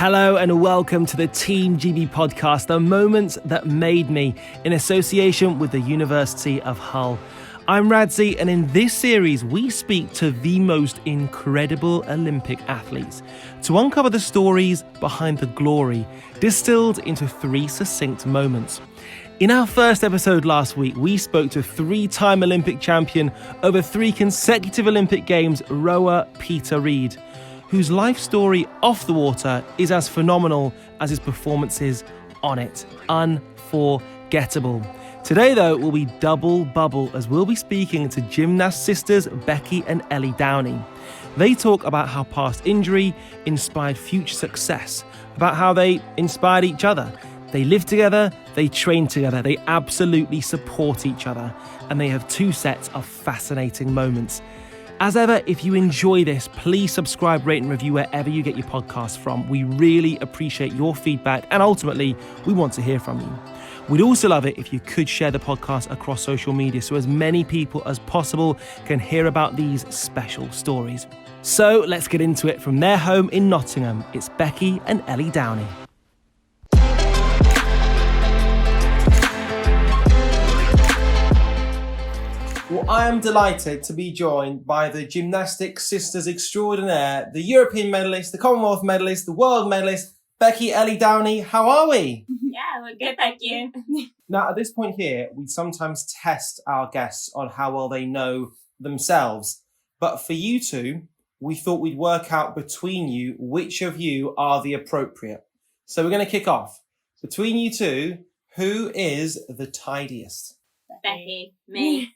Hello and welcome to the Team GB podcast, the moments that made me, in association with the University of Hull. I'm Radzi, and in this series we speak to the most incredible Olympic athletes to uncover the stories behind the glory, distilled into 3 succinct moments. In our first episode last week, we spoke to 3-time Olympic champion over 3 consecutive Olympic Games rower Peter Reid, whose life story off the water is as phenomenal as his performances on it. Unforgettable. Today, though, will be double bubble as we'll be speaking to gymnast sisters Becky and Ellie Downie. They talk about how past injury inspired future success, about how they inspired each other. They live together, they train together, they absolutely support each other, and they have 2 sets of fascinating moments. As ever, if you enjoy this, please subscribe, rate and review wherever you get your podcasts from. We really appreciate your feedback, and ultimately, we want to hear from you. We'd also love it if you could share the podcast across social media so as many people as possible can hear about these special stories. So let's get into it from their home in Nottingham. It's Becky and Ellie Downie. Well, I am delighted to be joined by the Gymnastics sisters extraordinaire, the European medalist, the Commonwealth medalist, the world medalist, Becky Ellie Downie. How are we? Yeah, we're good, thank you. Now, at this point here, we sometimes test our guests on how well they know themselves. But for you two, we thought we'd work out between you which of you are the appropriate. So we're going to kick off. Between you two, who is the tidiest? Becky, me.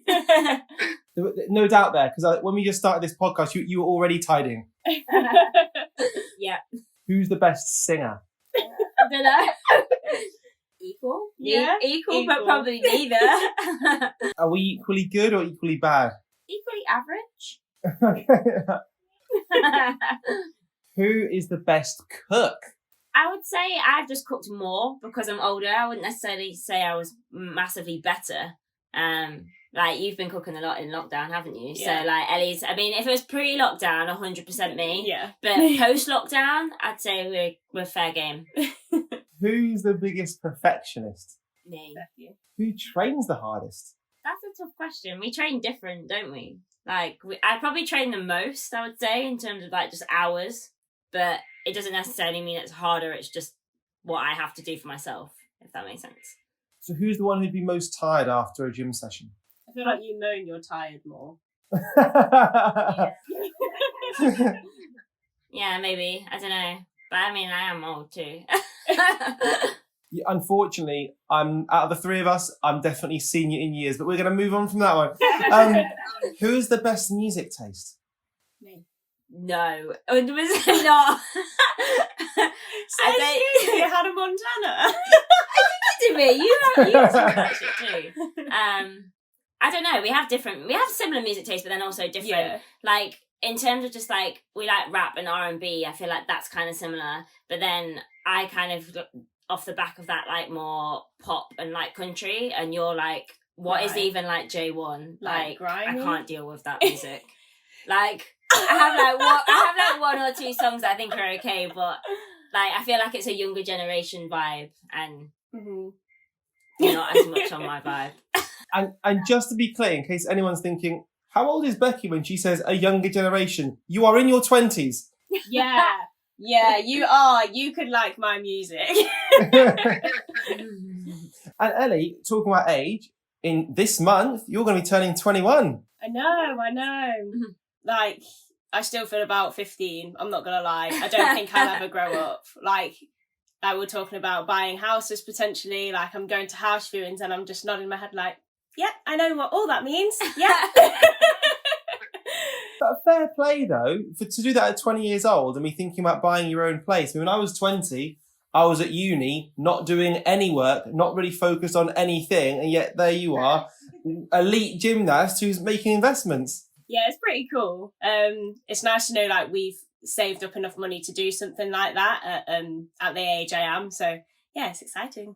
No doubt there, because when we just started this podcast, you were already tidying. Yeah. Who's the best singer? I don't know. Equal? Yeah. Equal, but probably neither. Are we equally good or equally bad? Equally average. Okay. Who is the best cook? I would say I've just cooked more because I'm older. I wouldn't necessarily say I was massively better. Like you've been cooking a lot in lockdown, haven't you? Yeah. So like Ellie's, I mean, if it was pre-lockdown, 100% me. Yeah. But post-lockdown, I'd say we're fair game. Who's the biggest perfectionist? Me. Who trains the hardest? That's a tough question. We train different, don't we? Like, I probably train the most, I would say, in terms of like just hours. But it doesn't necessarily mean it's harder. It's just what I have to do for myself, if that makes sense. So who's the one who'd be most tired after a gym session? I feel like you moan you're tired more. Yeah, maybe. I don't know. But I mean, I am old too. Yeah, unfortunately, I'm out of the 3 of us, I'm definitely senior in years, but we're going to move on from that one. Who is the best music taste? Me. No. 100% not. Excuse me, Hannah Montana. To me, you have that shit too. I don't know. We have similar music tastes, but then also different. Yeah. Like in terms of just like we like rap and R&B. I feel like that's kind of similar. But then I kind of off the back of that like more pop and like country, and you're like, what is even like J1? Like I can't deal with that music. Like I have 1 or 2 songs that I think are okay, but like I feel like it's a younger generation vibe, and not as much on my vibe. And just to be clear, in case anyone's thinking, how old is Becky when she says a younger generation? You are in your 20s. Yeah. Yeah, you are. You could like my music. And Ellie, talking about age, in this month, you're going to be turning 21. I know. Like, I still feel about 15. I'm not going to lie. I don't think I'll ever grow up. Like we're talking about buying houses potentially. Like, I'm going to house viewings and I'm just nodding my head like, yeah, I know what all that means. Yeah. But fair play, though, to do that at 20 years old and be thinking about buying your own place. I mean, when I was 20, I was at uni, not doing any work, not really focused on anything, and yet there you are, elite gymnast who's making investments. Yeah, it's pretty cool. It's nice to know like we've saved up enough money to do something like that at the age I am. So yeah, it's exciting.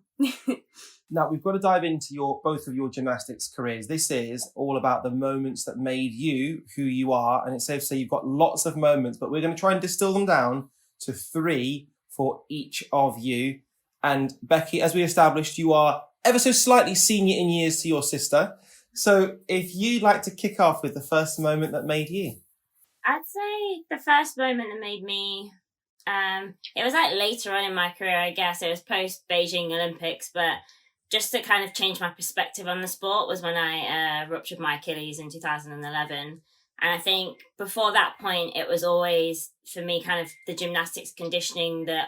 Now, we've got to dive into both of your gymnastics careers. This is all about the moments that made you who you are. And it's safe to say you've got lots of moments, but we're going to try and distill them down to 3 for each of you. And Becky, as we established, you are ever so slightly senior in years to your sister. So if you'd like to kick off with the first moment that made you. I'd say the first moment that made me, it was like later on in my career, I guess. It was post Beijing Olympics, but just to kind of change my perspective on the sport was when I ruptured my Achilles in 2011. And I think before that point, it was always, for me, kind of the gymnastics conditioning, the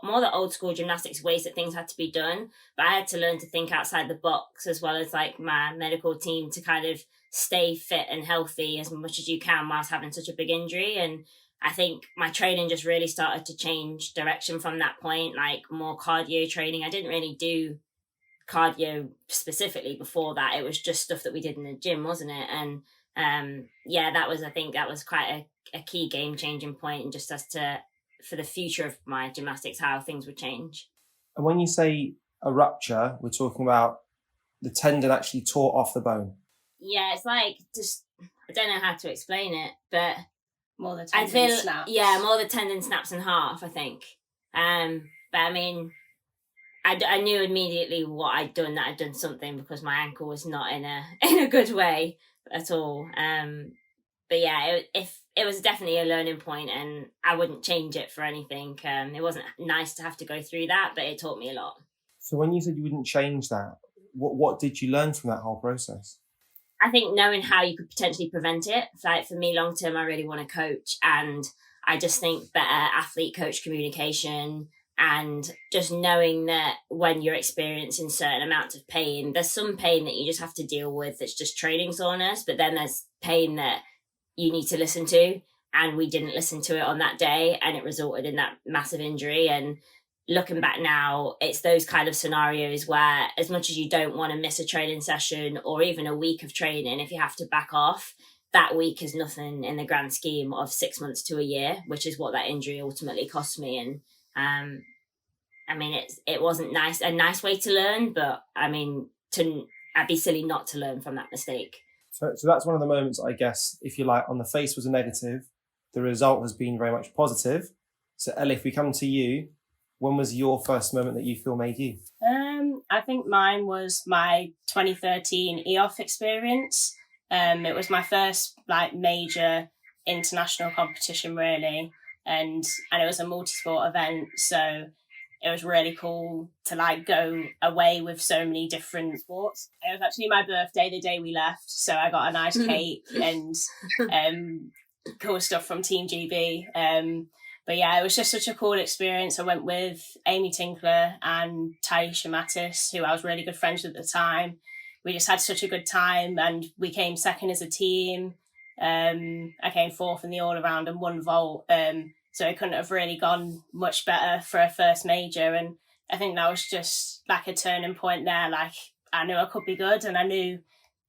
more the old school gymnastics ways that things had to be done. But I had to learn to think outside the box, as well as like my medical team, to kind of stay fit and healthy as much as you can whilst having such a big injury. And I think my training just really started to change direction from that point, like more cardio training. I didn't really do cardio specifically before that. It was just stuff that we did in the gym, wasn't it? And I think that was quite a key game changing point, and just as to for the future of my gymnastics, how things would change. And when you say a rupture, we're talking about the tendon actually tore off the bone. Yeah, it's like, just, I don't know how to explain it, but more the tendon snaps. Yeah, more the tendon snaps in half, I think. But I mean, I knew immediately what I'd done, that I'd done something, because my ankle was not in a good way at all. But yeah, it was definitely a learning point, and I wouldn't change it for anything. It wasn't nice to have to go through that, but it taught me a lot. So when you said you wouldn't change that, what did you learn from that whole process? I think knowing how you could potentially prevent it. Like for me, long term, I really want to coach, and I just think better athlete-coach communication, and just knowing that when you're experiencing certain amounts of pain, there's some pain that you just have to deal with that's just training soreness, but then there's pain that you need to listen to, and we didn't listen to it on that day, and it resulted in that massive injury. And looking back now, it's those kind of scenarios where, as much as you don't want to miss a training session or even a week of training, if you have to back off, that week is nothing in the grand scheme of 6 months to a year, which is what that injury ultimately cost me. And I mean, it wasn't a nice way to learn, but I mean, I'd be silly not to learn from that mistake. So that's one of the moments, I guess, if you like, on the face was a negative, the result has been very much positive. So Ellie, if we come to you, when was your first moment that you feel made you? I think mine was my 2013 EOF experience. It was my first like major international competition, really, and it was a multi-sport event, so it was really cool to like go away with so many different sports. It was actually my birthday the day we left, so I got a nice cake and cool stuff from Team GB. But yeah, it was just such a cool experience. I went with Amy Tinkler and Taisha Mattis, who I was really good friends with at the time. We just had such a good time, and we came second as a team. I came fourth in the all-around and one vault. So it couldn't have really gone much better for a first major. And I think that was just like a turning point there. Like, I knew I could be good, and I knew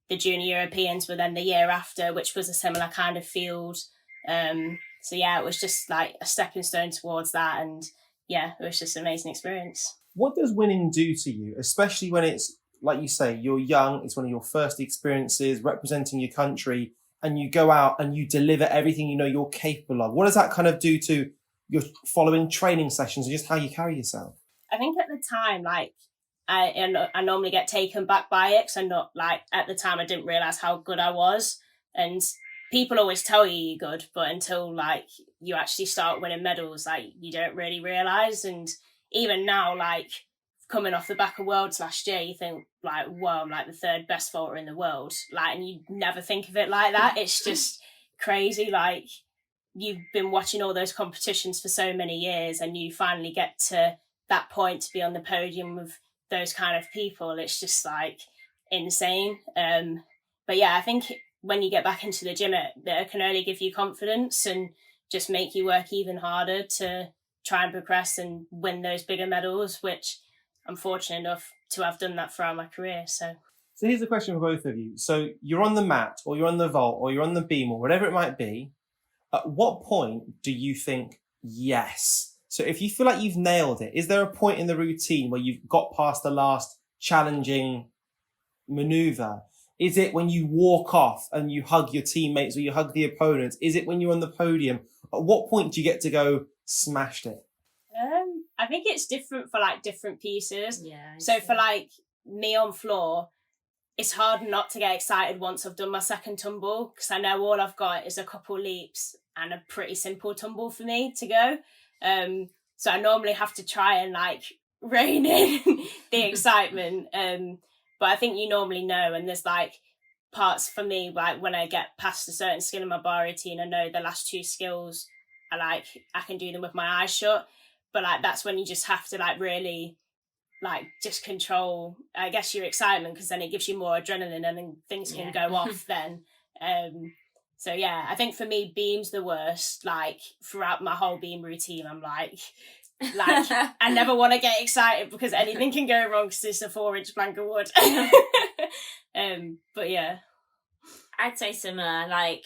the Junior Europeans were then the year after, which was a similar kind of field. So yeah, it was just like a stepping stone towards that. And yeah, it was just an amazing experience. What does winning do to you, especially when it's, like you say, you're young, it's one of your first experiences representing your country, and you go out and you deliver everything you know you're capable of? What does that kind of do to your following training sessions and just how you carry yourself? I think at the time, like, I normally get taken back by it, because I'm not, like, at the time I didn't realise how good I was. And people always tell you you're good, but until, like, you actually start winning medals, like, you don't really realise. And even now, like, coming off the back of Worlds last year, you think, like, whoa, I'm like the third best vaulter in the world. Like, and you never think of it like that. It's just crazy. Like, you've been watching all those competitions for so many years, and you finally get to that point to be on the podium with those kind of people. It's just like insane. But yeah, I think when you get back into the gym, it can only give you confidence and just make you work even harder to try and progress and win those bigger medals, which I'm fortunate enough to have done that throughout my career. So here's a question for both of you. So you're on the mat, or you're on the vault, or you're on the beam, or whatever it might be. At what point do you think, yes? So if you feel like you've nailed it, is there a point in the routine where you've got past the last challenging maneuver? Is it when you walk off and you hug your teammates or you hug the opponents? Is it when you're on the podium? At what point do you get to go, smashed it? I think it's different for like different pieces. Yeah. So for like me on floor, it's hard not to get excited once I've done my second tumble, because I know all I've got is a couple leaps and a pretty simple tumble for me to go. So I normally have to try and like rein in the excitement. But I think you normally know, and there's like parts for me, like when I get past a certain skill in my bar routine, I know the last two skills I can do them with my eyes shut. But like that's when you just have to like really like just control, I guess, your excitement, because then it gives you more adrenaline and then things can go off then. So yeah, I think for me, beam's the worst. Like throughout my whole beam routine, I'm like I never want to get excited because anything can go wrong because it's a 4-inch plank of wood. But yeah, I'd say similar. Like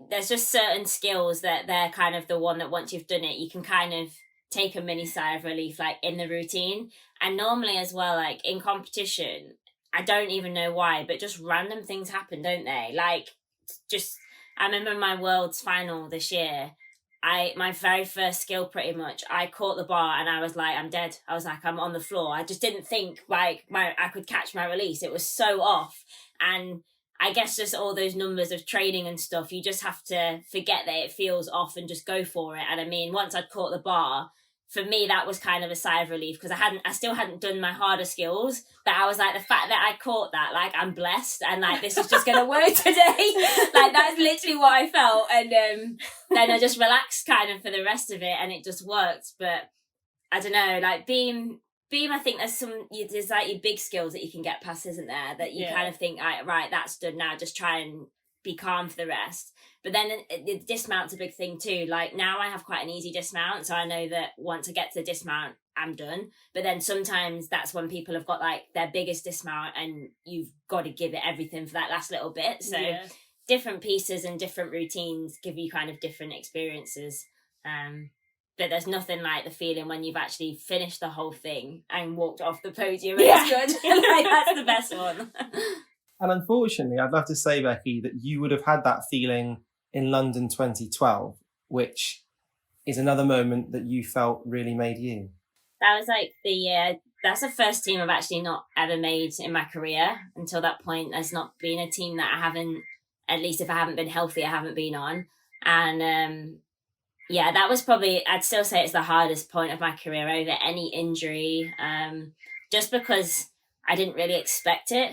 there's just certain skills that they're kind of the one that once you've done it, you can kind of take a mini sigh of relief, like in the routine. And normally as well, like in competition, I don't even know why, but just random things happen, don't they? Like just, I remember my world's final this year, my very first skill, pretty much, I caught the bar and I was like, I'm dead. I was like, I'm on the floor. I just didn't think like I could catch my release. It was so off. And I guess just all those numbers of training and stuff, you just have to forget that it feels off and just go for it. And I mean, once I'd caught the bar, for me, that was kind of a sigh of relief, because I still hadn't done my harder skills, but I was like, the fact that I caught that, like, I'm blessed, and like, this is just going to work today. Like, that's literally what I felt. And then I just relaxed kind of for the rest of it, and it just worked. But I don't know, like beam, I think there's like your big skills that you can get past, isn't there? That you kind of think, right, that's done now, just try and be calm for the rest. But then the dismount's a big thing too. Like now I have quite an easy dismount, so I know that once I get to the dismount, I'm done. But then sometimes that's when people have got like their biggest dismount and you've got to give it everything for that last little bit. So different pieces and different routines give you kind of different experiences. But there's nothing like the feeling when you've actually finished the whole thing and walked off the podium. It's good. Like that's the best one. And unfortunately, I'd love to say, Becky, that you would have had that feeling in London 2012, which is another moment that you felt really made you. That was like the year, that's the first team I've actually not ever made in my career. Until that point, there's not been a team that I haven't, at least if I haven't been healthy, I haven't been on. And that was probably, I'd still say it's the hardest point of my career over any injury, just because I didn't really expect it.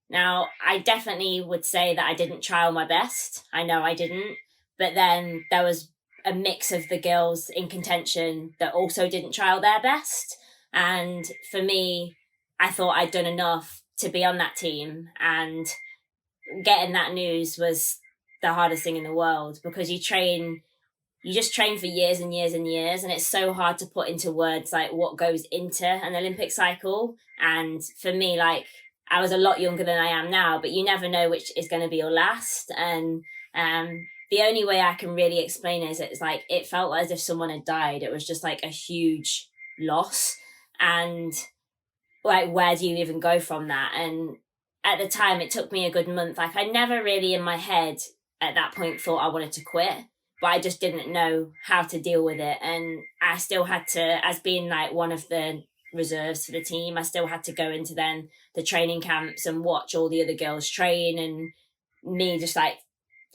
Now, I definitely would say that I didn't trial my best. I know I didn't. But then there was a mix of the girls in contention that also didn't trial their best. And for me, I thought I'd done enough to be on that team. And getting that news was the hardest thing in the world, because you just train for years and years and years. And it's so hard to put into words like what goes into an Olympic cycle. And for me, like, I was a lot younger than I am now, but you never know which is going to be your last. And the only way I can really explain it is it's like, it felt as if someone had died. It was just like a huge loss. And like, where do you even go from that? And at the time, it took me a good month. Like, I never really in my head at that point thought I wanted to quit, but I just didn't know how to deal with it. And I still had to, as being like one of the reserves for the team, I still had to go into then the training camps and watch all the other girls train, and me just like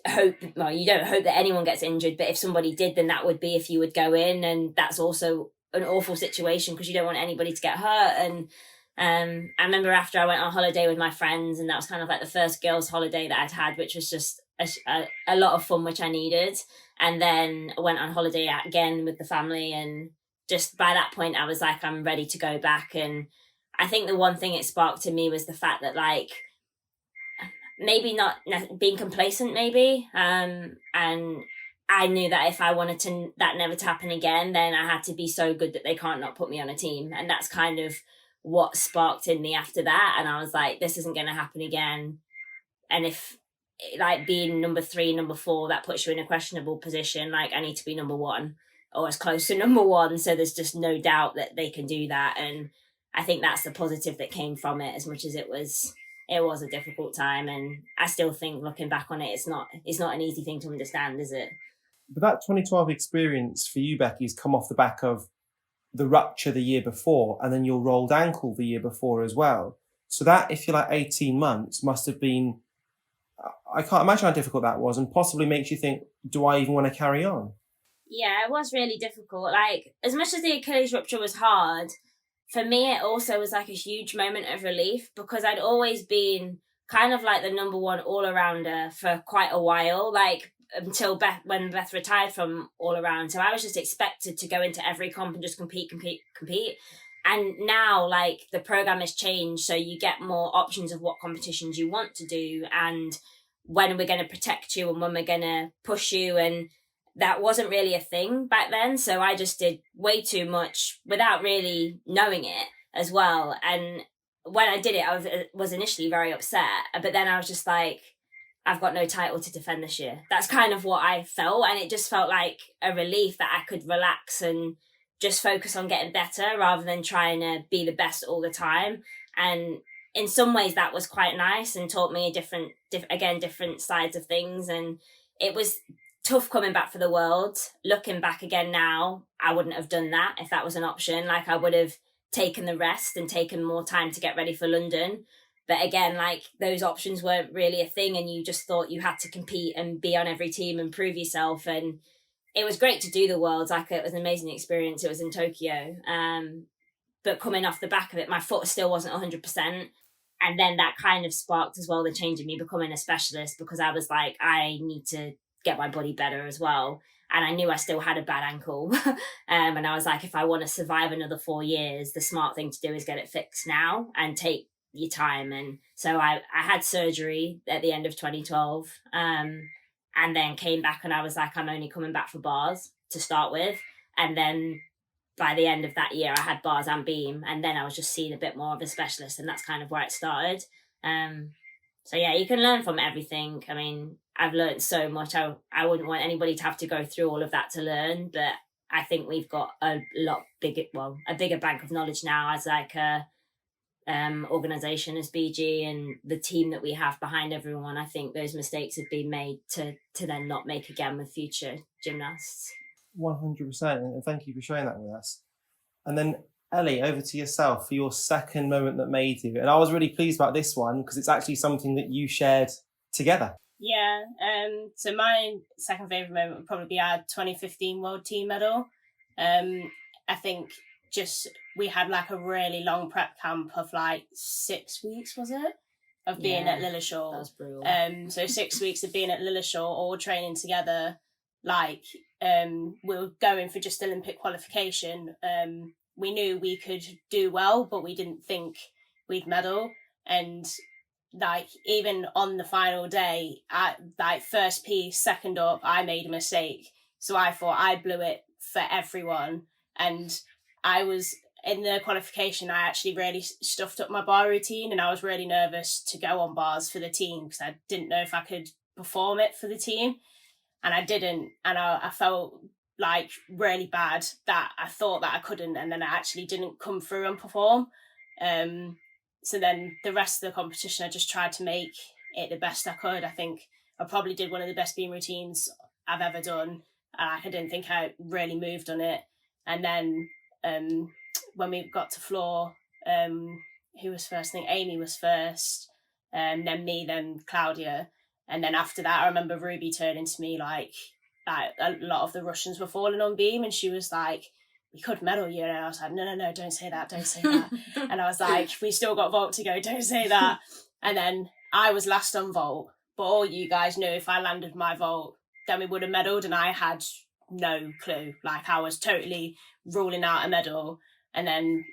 hope, well, you don't hope that anyone gets injured, but if somebody did, then that would be if you would go in, and that's also an awful situation because you don't want anybody to get hurt. And I remember after I went on holiday with my friends, and that was kind of like the first girls' holiday that I'd had, which was just a lot of fun, which I needed. And then I went on holiday again with the family, and just by that point, I was like, I'm ready to go back. And I think the one thing it sparked in me was the fact that, like, maybe not being complacent, maybe. And I knew that if I wanted that never to happen again, then I had to be so good that they can't not put me on a team. And that's kind of what sparked in me after that. And I was like, this isn't going to happen again. And if, like, being number 3, number 4, that puts you in a questionable position, like, I need to be number 1. Or as close to number 1, so there's just no doubt that they can do that. And I think that's the positive that came from it, as much as it was a difficult time. And I still think, looking back on it, it's not an easy thing to understand, is it? But that 2012 experience for you, Becky, has come off the back of the rupture the year before and then your rolled ankle the year before as well. So that, if you're like 18 months, must have been, I can't imagine how difficult that was, and possibly makes you think, do I even want to carry on? Yeah, it was really difficult. Like, as much as the Achilles rupture was hard, for me, it also was like a huge moment of relief, because I'd always been kind of like the number one all-arounder for quite a while, like until when Beth retired from all-around. So I was just expected to go into every comp and just compete. And now, like, the program has changed, so you get more options of what competitions you want to do and when we're going to protect you and when we're going to push you. And that wasn't really a thing back then. So I just did way too much without really knowing it as well. And when I did it, I was initially very upset. But then I was just like, I've got no title to defend this year. That's kind of what I felt. And it just felt like a relief that I could relax and just focus on getting better rather than trying to be the best all the time. And in some ways that was quite nice and taught me different sides of things. And it was tough coming back for the world. Looking back again now, I wouldn't have done that if that was an option. Like, I would have taken the rest and taken more time to get ready for London. But again, like, those options weren't really a thing, and you just thought you had to compete and be on every team and prove yourself. And it was great to do the Worlds. Like, it was an amazing experience. It was in Tokyo. But coming off the back of it, my foot still wasn't 100%. And then that kind of sparked as well the change in me becoming a specialist, because I was like, I need to get my body better as well. And I knew I still had a bad ankle. And I was like, if I want to survive another 4 years, the smart thing to do is get it fixed now and take your time. And so I had surgery at the end of 2012, and then came back, and I was like, I'm only coming back for bars to start with. And then by the end of that year, I had bars and beam, and then I was just seeing a bit more of a specialist, and that's kind of where it started. So yeah, you can learn from everything. I mean, I've learned so much. I wouldn't want anybody to have to go through all of that to learn, but I think we've got a bigger bank of knowledge now as like a organisation as BG, and the team that we have behind everyone. I think those mistakes have been made to then not make again with future gymnasts. 100%, and thank you for sharing that with us. And then Ellie, over to yourself for your second moment that made you. And I was really pleased about this one because it's actually something that you shared together. Yeah, so my second favourite moment would probably be our 2015 World Team Medal. I think just we had like a really long prep camp of like 6 weeks, was it? Of being at Lilleshall. That was brutal. So 6 weeks of being at Lilleshall, all training together. Like, we were going for just Olympic qualification. We knew we could do well, but we didn't think we'd medal. And like, even on the final day, at like first piece, second up, I made a mistake. So I thought I blew it for everyone. And I was in the qualification, I actually really stuffed up my bar routine, and I was really nervous to go on bars for the team because I didn't know if I could perform it for the team. And I didn't. And I felt like really bad that I thought that I couldn't, and then I actually didn't come through and perform. So then the rest of the competition, I just tried to make it the best I could. I think I probably did one of the best beam routines I've ever done. I didn't think I really moved on it. And then when we got to floor, who was first? I think Amy was first, then me, then Claudia. And then after that, I remember Ruby turning to me like a lot of the Russians were falling on beam, and she was like, we could medal you. And I was like, no, don't say that. And I was like, we still got vault to go, don't say that. And then I was last on vault, but all you guys knew if I landed my vault, then we would have medalled, and I had no clue. Like, I was totally ruling out a medal, and then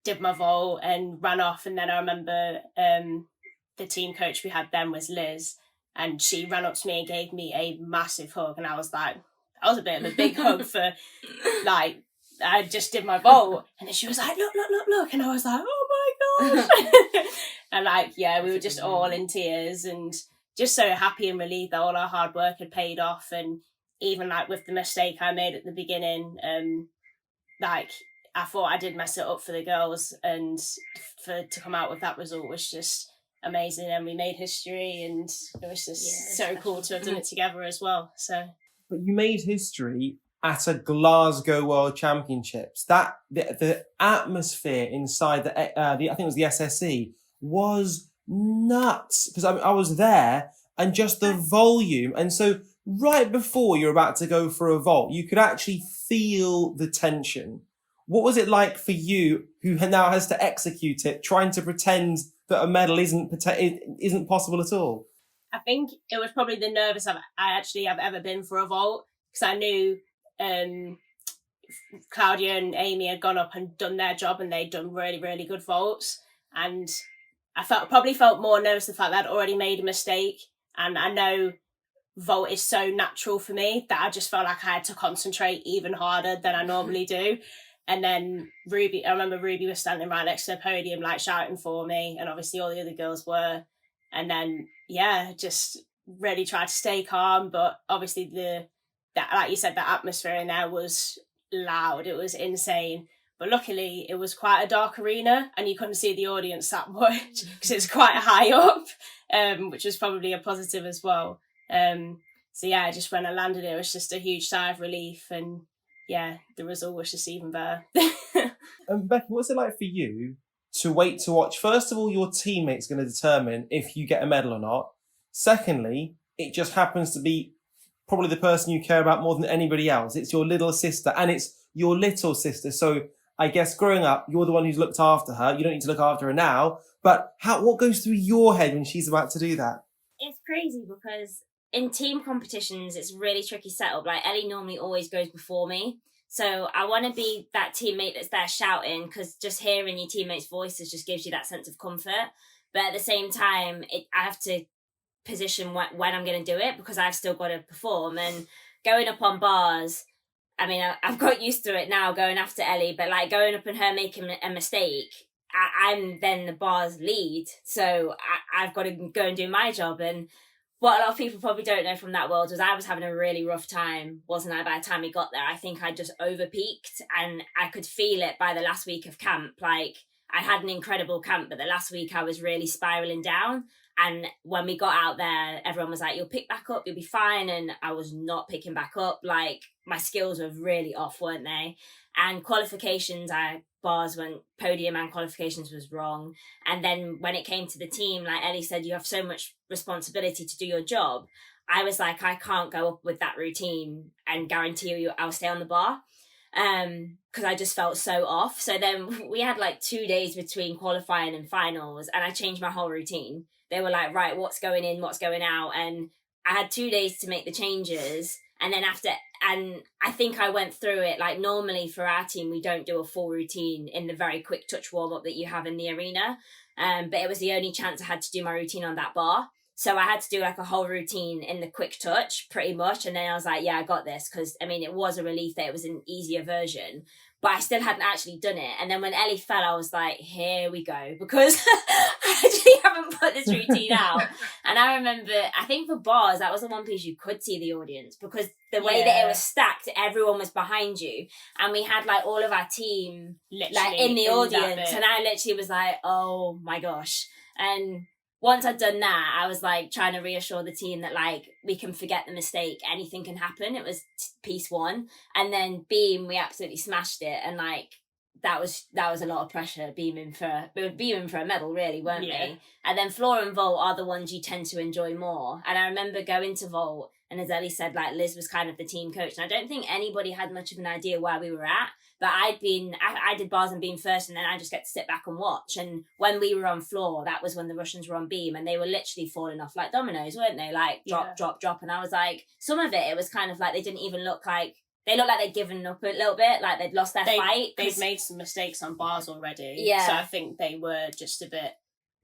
did my vault and ran off. And then I remember the team coach we had then was Liz, and she ran up to me and gave me a massive hug. And I was like, that was a bit of a big hug for, like, I just did my vault. And then she was like, look. And I was like, oh my gosh. And like, yeah, we were just all in tears and just so happy and relieved that all our hard work had paid off. And even like with the mistake I made at the beginning, like, I thought I did mess it up for the girls, and to come out with that result was just amazing, and we made history, and it was just so cool to have done it together as well. So, but you made history at a Glasgow World Championships. That the atmosphere inside I think it was the SSE was nuts, because I was there, and just the volume. And so right before you're about to go for a vault, you could actually feel the tension. What was it like for you, who now has to execute it, trying to pretend that a medal isn't possible at all? I think it was probably the nervous I've ever been for a vault, because I knew Claudia and Amy had gone up and done their job, and they'd done really, really good vaults. And I probably felt more nervous the fact that I'd already made a mistake. And I know vault is so natural for me that I just felt like I had to concentrate even harder than I normally do. And then I remember Ruby was standing right next to the podium, like shouting for me, and obviously all the other girls were. And then, just really tried to stay calm. But obviously like you said, the atmosphere in there was loud. It was insane. But luckily it was quite a dark arena, and you couldn't see the audience that much because it's quite high up, which was probably a positive as well. Just when I landed, it was just a huge sigh of relief, and the result was just even better. Becky, what's it like for you to wait to watch? First of all, your teammate's going to determine if you get a medal or not. Secondly, it just happens to be probably the person you care about more than anybody else. It's your little sister, and it's your little sister. So I guess growing up, you're the one who's looked after her. You don't need to look after her now. But what goes through your head when she's about to do that? It's crazy, because in team competitions, it's really tricky setup. Like, Ellie normally always goes before me. So I want to be that teammate that's there shouting, because just hearing your teammates' voices just gives you that sense of comfort. But at the same time, I have to position when I'm going to do it, because I've still got to perform. And going up on bars, I mean, I've got used to it now going after Ellie, but like going up and her making a mistake, I'm then the bar's lead. So I've got to go and do my job. And what a lot of people probably don't know from that world was I was having a really rough time, wasn't I, by the time we got there? I think I just over-peaked, and I could feel it by the last week of camp. Like, I had an incredible camp, but the last week I was really spiralling down. And when we got out there, everyone was like, you'll pick back up, you'll be fine. And I was not picking back up. Like, my skills were really off, weren't they? And qualifications, bars went podium and qualifications was wrong. And then when it came to the team, like Ellie said, you have so much responsibility to do your job. I was like, I can't go up with that routine and guarantee you I'll stay on the bar. Because I just felt so off. So then we had like 2 days between qualifying and finals, and I changed my whole routine. They were like, right, what's going in, what's going out? And I had 2 days to make the changes. And then and I think I went through it. Like, normally for our team, we don't do a full routine in the very quick touch warm up that you have in the arena. But it was the only chance I had to do my routine on that bar. So I had to do like a whole routine in the quick touch pretty much. And then I was like, yeah, I got this. Because, I mean, it was a relief that it was an easier version. But I still hadn't actually done it. And then when Ellie fell, I was like, here we go. Because I actually haven't put this routine out. And I remember, I think for bars, that was the one piece you could see the audience. Because the way that it was stacked, everyone was behind you. And we had like all of our team like in the audience. And I literally was like, oh my gosh. And once I'd done that, I was like trying to reassure the team that like we can forget the mistake, anything can happen. It was piece one, and then beam, we absolutely smashed it, and like that was a lot of pressure beaming for a medal, really, weren't we? And then floor and vault are the ones you tend to enjoy more. And I remember going to vault, and as Ellie said, like Liz was kind of the team coach, and I don't think anybody had much of an idea where we were at. But I did bars and beam first, and then I just get to sit back and watch. And when we were on floor, that was when the Russians were on beam, and they were literally falling off like dominoes, weren't they? Like drop, drop, drop. And I was like, some of it was kind of like they didn't even look like, they looked like they'd given up a little bit, like they'd lost their fight. They'd made some mistakes on bars already. Yeah. So I think they were just a bit...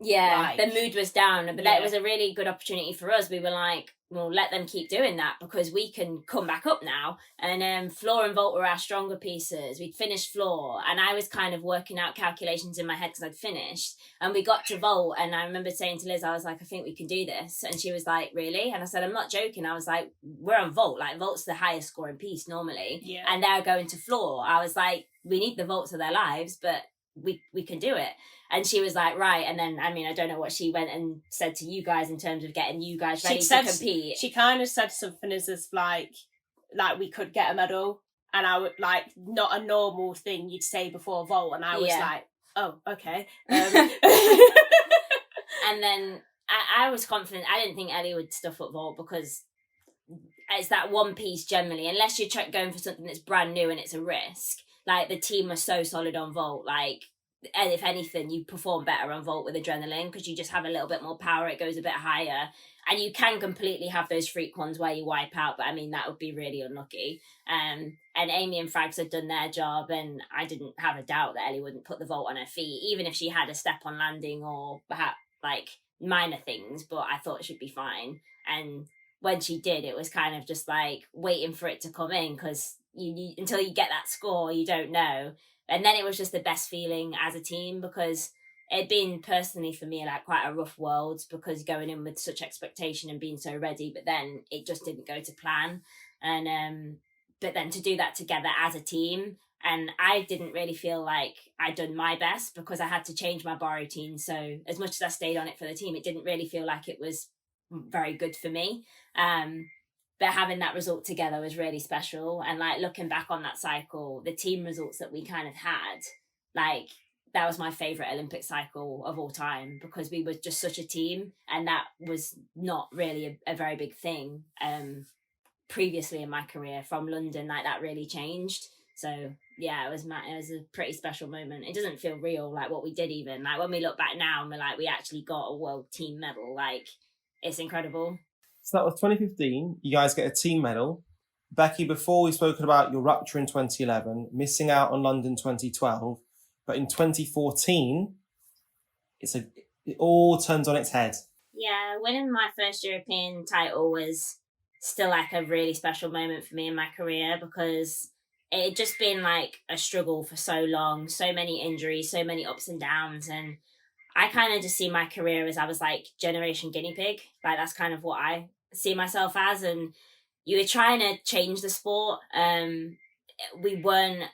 Yeah, the mood was down, but that was a really good opportunity for us. We were like, well, let them keep doing that because we can come back up now. And floor and vault were our stronger pieces. We'd finished floor, and I was kind of working out calculations in my head because I'd finished. And we got to vault, and I remember saying to Liz, I was like, I think we can do this. And she was like, really? And I said, I'm not joking. I was like, we're on vault. Like, vault's the highest scoring piece normally. Yeah. And they're going to floor. I was like, we need the vaults of their lives, but we can do it. And she was like, right. And then, I mean, I don't know what she went and said to you guys in terms of getting you guys ready to compete. She kind of said something as if like we could get a medal. and I would like not a normal thing you'd say before vault, and I was like, oh, okay. And then I was confident. I didn't think Ellie would stuff up vault because it's that one piece generally, unless you're going for something that's brand new and it's a risk. Like, the team was so solid on vault, like, and if anything, you perform better on vault with adrenaline because you just have a little bit more power. It goes a bit higher, and you can completely have those freak ones where you wipe out, but I mean, that would be really unlucky. And Amy and Frags had done their job, and I didn't have a doubt that Ellie wouldn't put the vault on her feet, even if she had a step on landing or perhaps like minor things, but I thought it should be fine. And when she did, it was kind of just like waiting for it to come in, because you until you get that score, you don't know. And then it was just the best feeling as a team, because it'd been personally for me like quite a rough world, because going in with such expectation and being so ready, but then it just didn't go to plan. And but then to do that together as a team, and I didn't really feel like I'd done my best because I had to change my bar routine. So as much as I stayed on it for the team, it didn't really feel like it was very good for me. But having that result together was really special. And like looking back on that cycle, the team results that we kind of had, like that was my favourite Olympic cycle of all time, because we were just such a team, and that was not really a very big thing previously in my career. From London, like that really changed. So yeah, it was a pretty special moment. It doesn't feel real, like what we did, even like when we look back now and we're like, we actually got a world team medal, like it's incredible. So that was 2015. You guys get a team medal. Becky, before we've spoken about your rupture in 2011, missing out on London 2012, but in 2014, it all turns on its head. Yeah, winning my first European title was still like a really special moment for me in my career, because it had just been like a struggle for so long, so many injuries, so many ups and downs, and I kind of just see my career as I was like generation guinea pig. Like that's kind of what I see myself as. And you were trying to change the sport. We weren't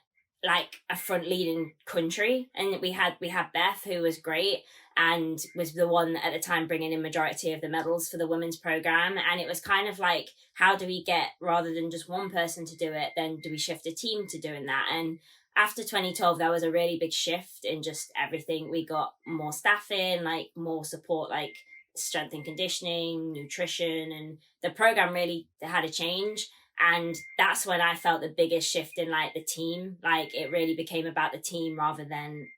like a front leading country, and we had Beth, who was great and was the one at the time bringing in majority of the medals for the women's program. And it was kind of like, how do we get, rather than just one person to do it, then do we shift a team to doing that? And after 2012, there was a really big shift in just everything. We got more staff in, like more support, like strength and conditioning, nutrition, and the program really had a change. And that's when I felt the biggest shift in like the team. Like it really became about the team rather than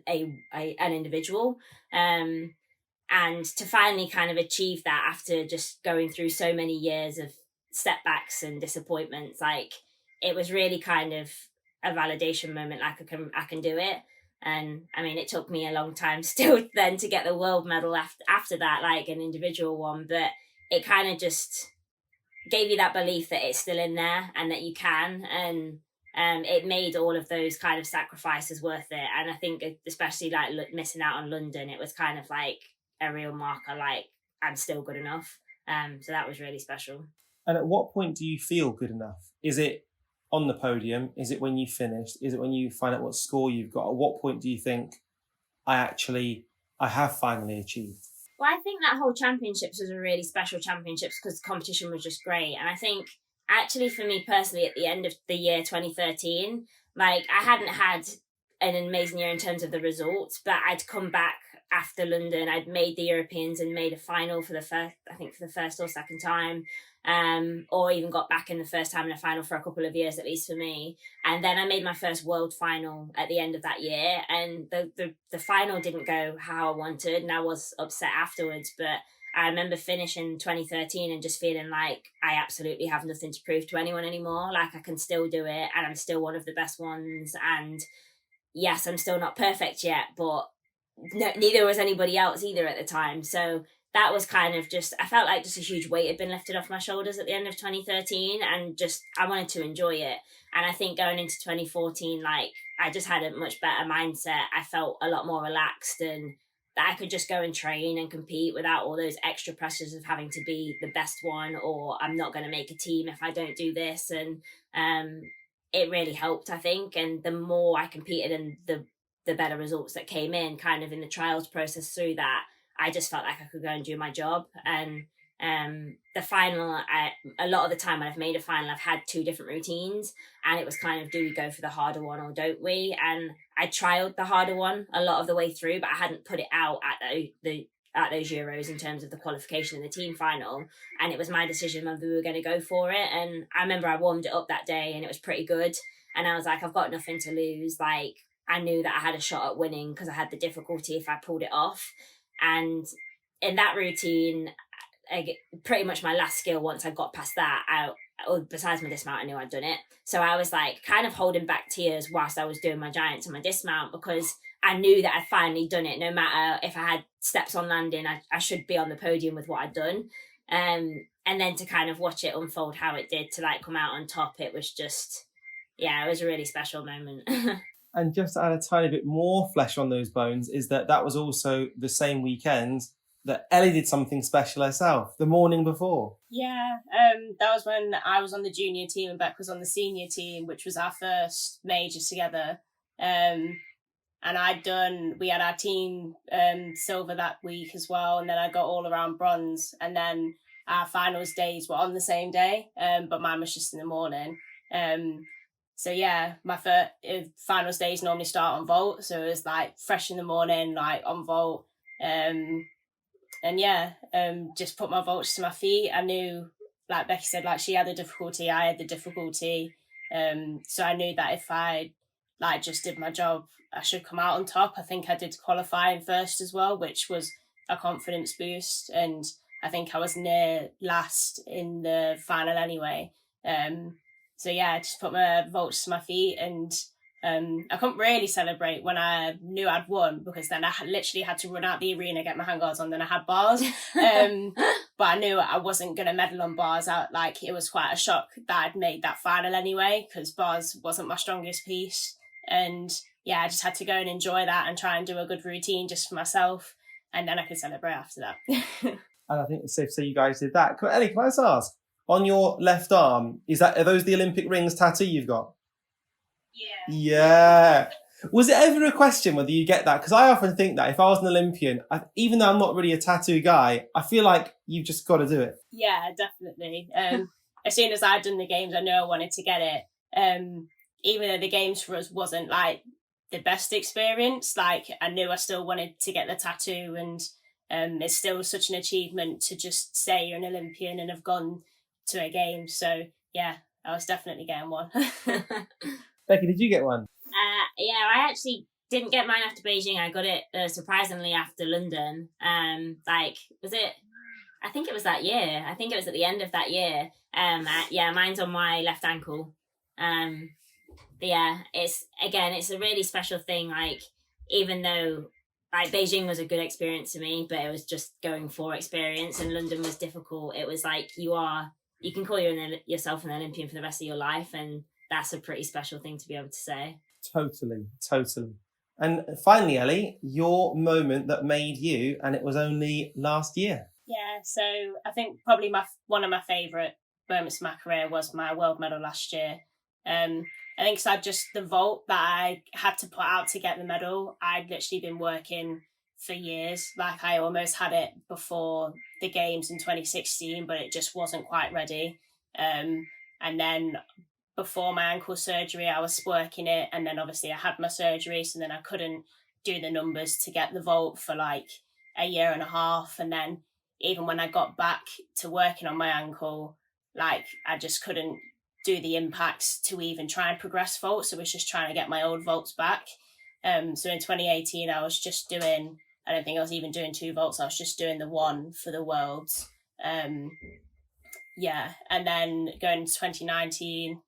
an individual. And to finally kind of achieve that after just going through so many years of setbacks and disappointments, like it was really kind of a validation moment, like I can do it. And I mean, it took me a long time still then to get the world medal after that, like an individual one, but it kind of just gave you that belief that it's still in there and that you can. And it made all of those kind of sacrifices worth it. And I think especially like missing out on London, it was kind of like a real marker, like I'm still good enough. So that was really special. And at what point do you feel good enough? Is it on the podium? Is it when you finished? Is it when you find out what score you've got? At what point do you think I have finally achieved? Well, I think that whole championships was a really special championships because the competition was just great. And I think actually for me personally, at the end of the year 2013, like I hadn't had an amazing year in terms of the results, but I'd come back after London. I'd made the Europeans and made a final for the first or second time. Or even got back in the first time in a final for a couple of years, at least for me. And then I made my first world final at the end of that year, and the final didn't go how I wanted, and I was upset afterwards. But I remember finishing 2013 and just feeling like I absolutely have nothing to prove to anyone anymore. Like I can still do it, and I'm still one of the best ones. And yes, I'm still not perfect yet, but neither was anybody else either at the time. So that was kind of just, I felt like just a huge weight had been lifted off my shoulders at the end of 2013, and just, I wanted to enjoy it. And I think going into 2014, like, I just had a much better mindset. I felt a lot more relaxed, and that I could just go and train and compete without all those extra pressures of having to be the best one, or I'm not going to make a team if I don't do this. And it really helped, I think. And the more I competed and the better results that came in kind of in the trials process through that, I just felt like I could go and do my job. And The final, a lot of the time when I've made a final, I've had 2 different routines, and it was kind of, do we go for the harder one or don't we? And I trialed the harder one a lot of the way through, but I hadn't put it out at those Euros in terms of the qualification and the team final, and it was my decision whether we were going to go for it. And I remember I warmed it up that day and it was pretty good, and I was like, I've got nothing to lose. Like, I knew that I had a shot at winning because I had the difficulty if I pulled it off. And in that routine, pretty much my last skill, once I got past that, besides my dismount, I knew I'd done it. So I was like kind of holding back tears whilst I was doing my giants and my dismount, because I knew that I'd finally done it. No matter if I had steps on landing, I should be on the podium with what I'd done. And then to kind of watch it unfold how it did, to like come out on top, it was just, yeah, it was a really special moment. And just to add a tiny bit more flesh on those bones, is that was also the same weekend that Ellie did something special herself, the morning before. Yeah, that was when I was on the junior team and Beck was on the senior team, which was our first major together. And we had our team silver that week as well, and then I got all around bronze, and then our finals days were on the same day, but mine was just in the morning. So yeah, my finals days normally start on vault, so it was like fresh in the morning, like on vault. And yeah, just put my vaults to my feet. I knew, like Becky said, like she had the difficulty, I had the difficulty. So I knew that if I like just did my job, I should come out on top. I think I did qualifying first as well, which was a confidence boost. And I think I was near last in the final anyway. So yeah, I just put my vaults to my feet, and I couldn't really celebrate when I knew I'd won, because then I literally had to run out the arena, get my handguards on, then I had bars. But I knew I wasn't going to medal on bars. Like, it was quite a shock that I'd made that final anyway, because bars wasn't my strongest piece. And yeah, I just had to go and enjoy that and try and do a good routine just for myself, and then I could celebrate after that. And I think it's safe to say you guys did that. Ellie, can I just ask, on your left arm, are those the Olympic rings tattoo you've got? Yeah. Was it ever a question whether you get that? Because I often think that if I was an Olympian, even though I'm not really a tattoo guy, I feel like you've just got to do it. Yeah, definitely. As soon as I'd done the games, I knew I wanted to get it. Even though the games for us wasn't like the best experience, like I knew I still wanted to get the tattoo, and it's still such an achievement to just say you're an Olympian and have gone to a game. So yeah, I was definitely getting one. Becky, did you get one? Yeah, I actually didn't get mine after Beijing. I got it surprisingly after London. I think it was that year. I think it was at the end of that year. Yeah, mine's on my left ankle. But yeah, it's a really special thing. Like, even though like Beijing was a good experience to me, but it was just going for experience, and London was difficult. It was like you can call yourself an Olympian for the rest of your life, and that's a pretty special thing to be able to say. Totally. And finally, Ellie, your moment that made you, and it was only last year. Yeah, so I think probably one of my favourite moments in my career was my world medal last year. I think the vault that I had to put out to get the medal, I'd literally been working for years. Like, I almost had it before the games in 2016, but it just wasn't quite ready. And then before my ankle surgery, I was working it, and then obviously I had my surgery, so then I couldn't do the numbers to get the vault for like a year and a half. And then even when I got back to working on my ankle, like, I just couldn't do the impacts to even try and progress vaults. So I was just trying to get my old vaults back. So in 2018, I was just doing, I don't think I was even doing 2 vaults. I was just doing the one for the Worlds. Yeah. And then going to 2019,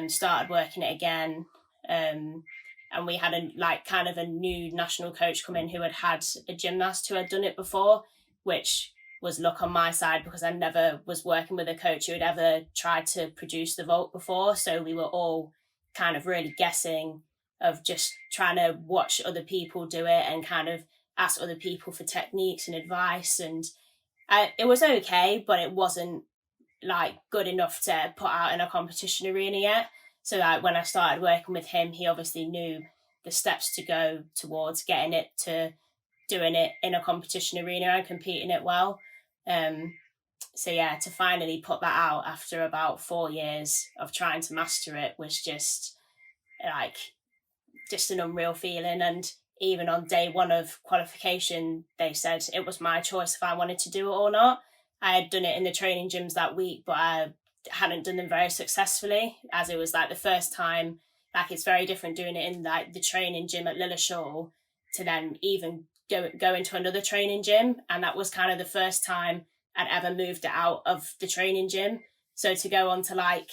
started working it again. And we had a new national coach come in who had a gymnast who had done it before, which was luck on my side, because I never was working with a coach who had ever tried to produce the vault before. So we were all kind of really guessing, of just trying to watch other people do it and kind of ask other people for techniques and advice. And it was okay, but it wasn't like good enough to put out in a competition arena yet. So like when I started working with him, he obviously knew the steps to go towards getting it to doing it in a competition arena and competing it well. So yeah, to finally put that out after about 4 years of trying to master it was just like just an unreal feeling. And even on day one of qualification, they said it was my choice if I wanted to do it or not. I had done it in the training gyms that week, but I hadn't done them very successfully, as it was like the first time. Like, it's very different doing it in like the training gym at Lilleshall to then even go into another training gym. And that was kind of the first time I'd ever moved it out of the training gym. So to go on to like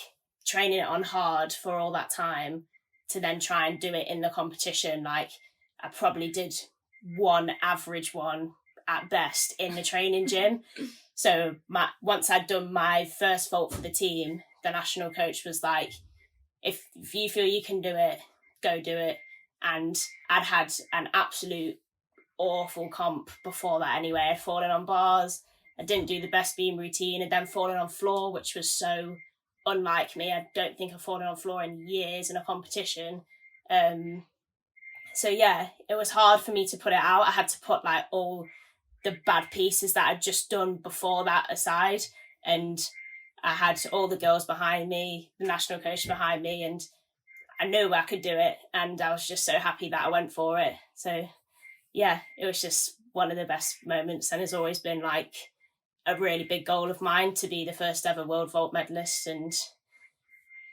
training it on hard for all that time, to then try and do it in the competition, like I probably did one average one at best in the training gym. So once I'd done my first vault for the team, the national coach was like, if you feel you can do it, go do it. And I'd had an absolute awful comp before that anyway. I'd fallen on bars, I didn't do the best beam routine, and then fallen on floor, which was so unlike me. I don't think I've fallen on floor in years in a competition. So yeah, it was hard for me to put it out. I had to put like all the bad pieces that I'd just done before that aside, and I had all the girls behind me, the national coach behind me, and I knew I could do it, and I was just so happy that I went for it. So yeah, it was just one of the best moments, and has always been like a really big goal of mine to be the first ever world vault medalist. And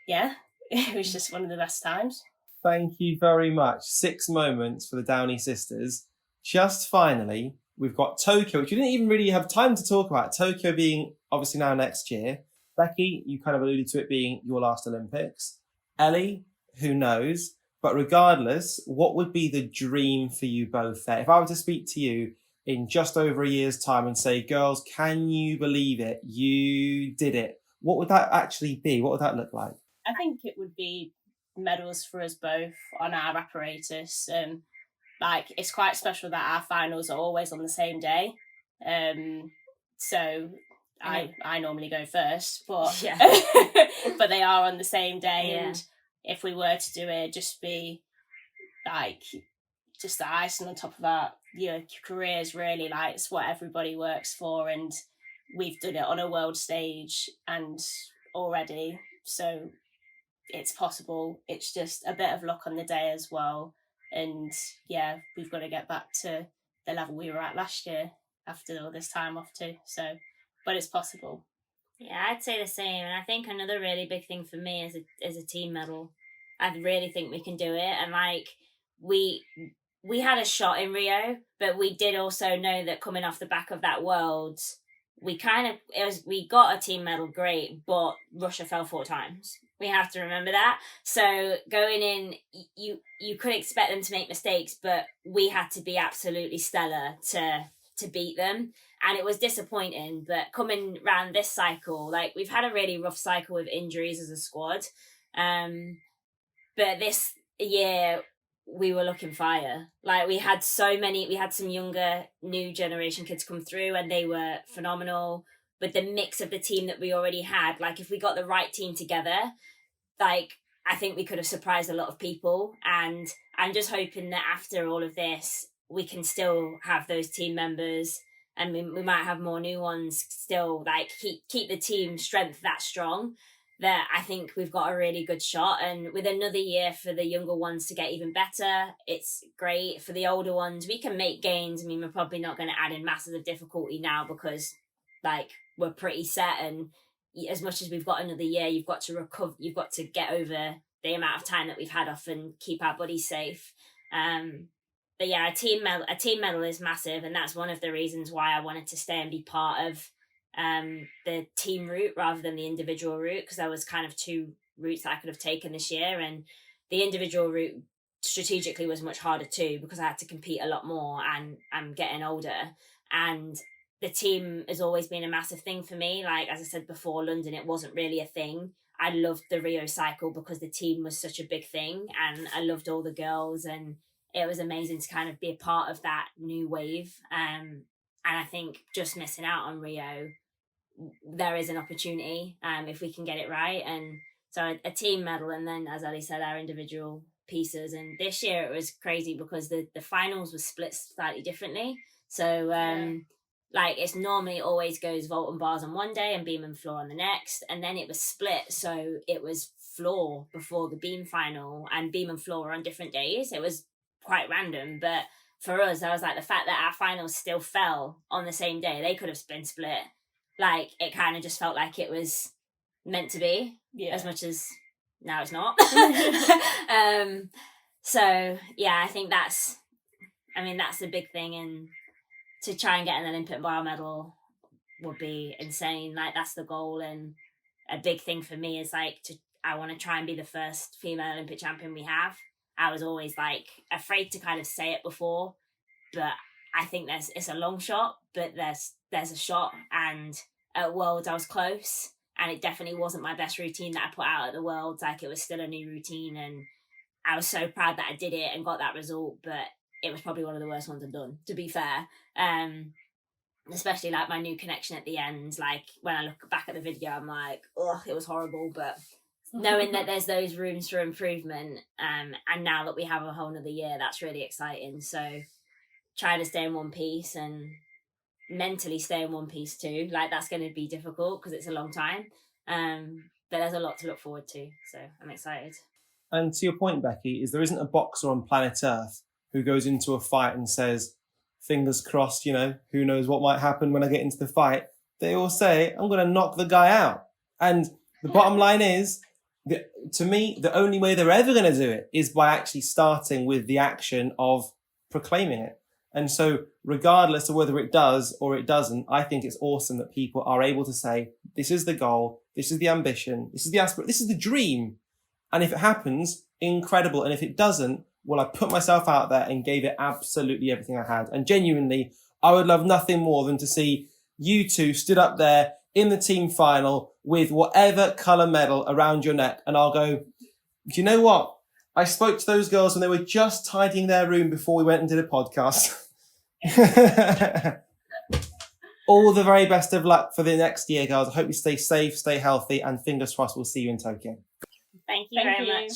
yeah, it was just one of the best times. Thank you very much. 6 moments for the Downey sisters. Just finally, we've got Tokyo, which we didn't even really have time to talk about. Tokyo being obviously now next year. Becky, you kind of alluded to it being your last Olympics. Ellie, who knows? But regardless, what would be the dream for you both there? If I were to speak to you in just over a year's time and say, girls, can you believe it? You did it. What would that actually be? What would that look like? I think it would be medals for us both on our apparatus. Like, it's quite special that our finals are always on the same day. So I normally go first, but Yeah. but they are on the same day. Yeah. And if we were to do it, just be like just the icing on top of that. Your careers, really, like, it's what everybody works for, and we've done it on a world stage and already, so it's possible. It's just a bit of luck on the day as well. And yeah, we've got to get back to the level we were at last year after all this time off too. So, but it's possible. Yeah, I'd say the same. And I think another really big thing for me is a team medal. I really think we can do it. And like, we had a shot in Rio, but we did also know that coming off the back of that world, we got a team medal, great, but Russia fell 4 times. We have to remember that. So going in, you could expect them to make mistakes, but we had to be absolutely stellar to beat them. And it was disappointing. But coming round this cycle, like, we've had a really rough cycle with injuries as a squad. But this year we were looking fire. Like, we had some younger new generation kids come through, and they were phenomenal. But the mix of the team that we already had, like, if we got the right team together, like, I think we could have surprised a lot of people. And I'm just hoping that after all of this, we can still have those team members, and we might have more new ones still, like, keep the team strength that strong, that I think we've got a really good shot. And with another year for the younger ones to get even better, it's great. For the older ones, we can make gains. I mean, we're probably not going to add in masses of difficulty now because, like, we're pretty set. And as much as we've got another year, you've got to recover. You've got to get over the amount of time that we've had off and keep our bodies safe. But yeah, a team medal is massive, and that's one of the reasons why I wanted to stay and be part of the team route rather than the individual route, because there was kind of 2 routes that I could have taken this year, and the individual route strategically was much harder too, because I had to compete a lot more, and I'm getting older. And the team has always been a massive thing for me. Like, as I said before, London, it wasn't really a thing. I loved the Rio cycle because the team was such a big thing, and I loved all the girls, and it was amazing to kind of be a part of that new wave. And I think just missing out on Rio, there is an opportunity if we can get it right. And so a team medal, and then, as Ellie said, our individual pieces. And this year it was crazy because the finals were split slightly differently. So like it's normally always goes vault and bars on one day and beam and floor on the next, and then it was split, so it was floor before the beam final and beam and floor on different days. It was quite random, but for us, I was like, the fact that our finals still fell on the same day, they could have been split. Like, it kind of just felt like it was meant to be, as much as now it's not. So yeah, I think that's the big thing, and to try and get an Olympic bar medal would be insane. Like, that's the goal, and a big thing for me is like I want to try and be the first female Olympic champion we have. I was always like afraid to kind of say it before, but I think it's a long shot, but there's a shot. And at Worlds I was close, and it definitely wasn't my best routine that I put out at the Worlds. Like, it was still a new routine, and I was so proud that I did it and got that result, but it was probably one of the worst ones I've done, to be fair. Especially like my new connection at the end. Like, when I look back at the video, I'm like, oh, it was horrible. But knowing that there's those rooms for improvement, and now that we have a whole nother year, that's really exciting. So trying to stay in one piece and mentally stay in one piece too. Like, that's going to be difficult because it's a long time. But there's a lot to look forward to. So I'm excited. And to your point, Becky, is there isn't a boxer on planet Earth who goes into a fight and says, fingers crossed, who knows what might happen when I get into the fight. They all say, I'm going to knock the guy out. And the bottom line is, to me, the only way they're ever going to do it is by actually starting with the action of proclaiming it. And so regardless of whether it does or it doesn't, I think it's awesome that people are able to say, this is the goal, this is the ambition, this is the aspiration, this is the dream. And if it happens, incredible. And if it doesn't, well, I put myself out there and gave it absolutely everything I had. And genuinely, I would love nothing more than to see you two stood up there in the team final with whatever colour medal around your neck. And I'll go, do you know what? I spoke to those girls when they were just tidying their room before we went and did a podcast. All the very best of luck for the next year, girls. I hope you stay safe, stay healthy, and fingers crossed we'll see you in Tokyo. Thank you very much.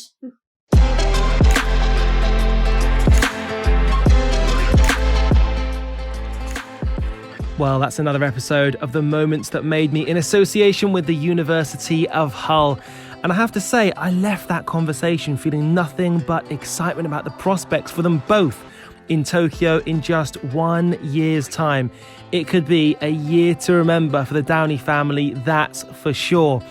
Well, that's another episode of The Moments That Made Me in association with the University of Hull. And I have to say, I left that conversation feeling nothing but excitement about the prospects for them both in Tokyo in just 1 year's time. It could be a year to remember for the Downey family, that's for sure.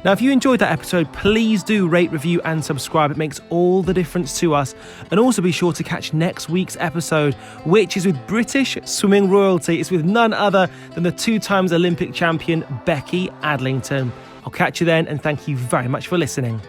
Now, if you enjoyed that episode, please do rate, review and subscribe. It makes all the difference to us. And also be sure to catch next week's episode, which is with British swimming royalty. It's with none other than the 2-time Olympic champion, Becky Adlington. I'll catch you then, and thank you very much for listening.